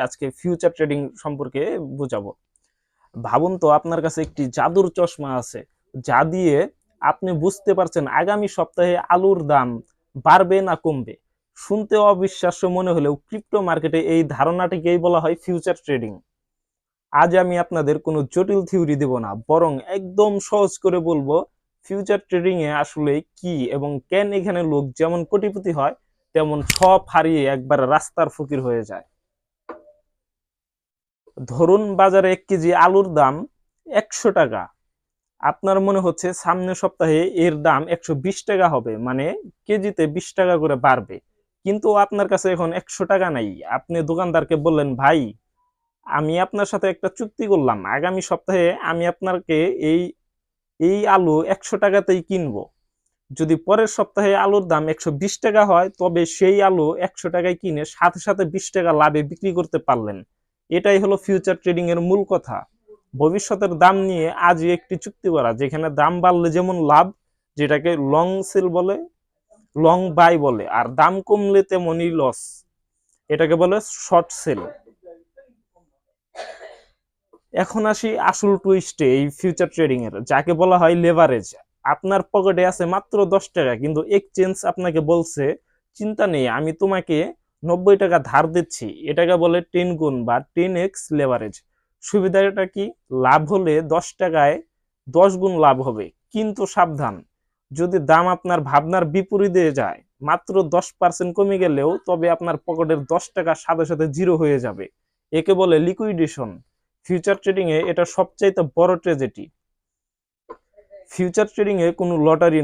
আজকে future trading সম্পর্কে বোঝাবো। ভাবুন তো আপনার কাছে একটি জাদুর চশমা আছে, যা দিয়ে আপনি বুঝতে পারছেন আগামী সপ্তাহে আলুর দাম বাড়বে না কমবে। শুনতে অবিশ্বাস্য মনে হলেও ক্রিপ্টো মার্কেটে এই ধারণাটিকেই বলা হয় ফিউচার ট্রেডিং। আজ আমি আপনাদের কোনো জটিল থিওরি দেব না, বরং একদম সহজ করে বলবো ফিউচার ট্রেডিং এ আসলে কি এবং কেন এখানে লোক যেমন কোটিপতি হয় তেমন সব হারিয়ে একবার রাস্তার ফকির হয়ে যায়। ধরুন বাজারে 1 কেজি আলুর দাম 100 টাকা। আপনার মনে হচ্ছে সামনের সপ্তাহে এর দাম 120 টাকা হবে, মানে কেজিতে 20 টাকা করে বাড়বে। কিন্তু আপনার কাছে এখন 100 টাকা নাই। আপনি দোকানদারকে বললেন, ভাই আমি আপনার সাথে একটা চুক্তি করলাম, আগামী সপ্তাহে আমি আপনাকে এই এই আলু 100 টাকাতেই কিনবো। যদি পরের সপ্তাহে আলুর দাম 120 টাকা হয় তবে সেই আলু 100 টাকায় কিনে সাথে সাথে 20 টাকা লাভে বিক্রি করতে পারলেন। এটাই হলো ফিউচার ট্রেডিং এর মূল কথা। ভবিষ্যতের দাম নিয়ে আজই একটি চুক্তি করা, যেখানে দাম বাড়লে যেমন লাভ, যেটাকে লং সেল বলে, লং বাই বলে, আর দাম কমলে তেমনই লস, এটাকে বলে শর্ট সেল। এখন আসি আসল টুইস্টে এই ফিউচার ট্রেডিং এর, যাকে বলা হয় লেভারেজ। আপনার পকেটে আছে মাত্র 10 টাকা, কিন্তু এক্সচেঞ্জ আপনাকে বলছে চিন্তা নেই, আমি তোমাকে 90 টাকা ধার দিচ্ছি। এটাকে বলে 10 গুণ বা 10x লেভারেজ। সুবিধাটা কি? লাভ হলে 10 টাকায় 10 গুণ লাভ হবে, কিন্তু সাবধান, যদি দাম আপনার ভাবনার বিপরীতে যায়, মাত্র 10% কমে গেলেও তবে আপনার পকেটের 10 টাকা সাথে সাথে জিরো হয়ে যাবে। একে বলে লিকুইডেশন। ফিউচার ট্রেডিং এ এটা সবচাইতে বড় ট্র্যাজেডি। ফিউচার ট্রেডিং এ কোনো লটারি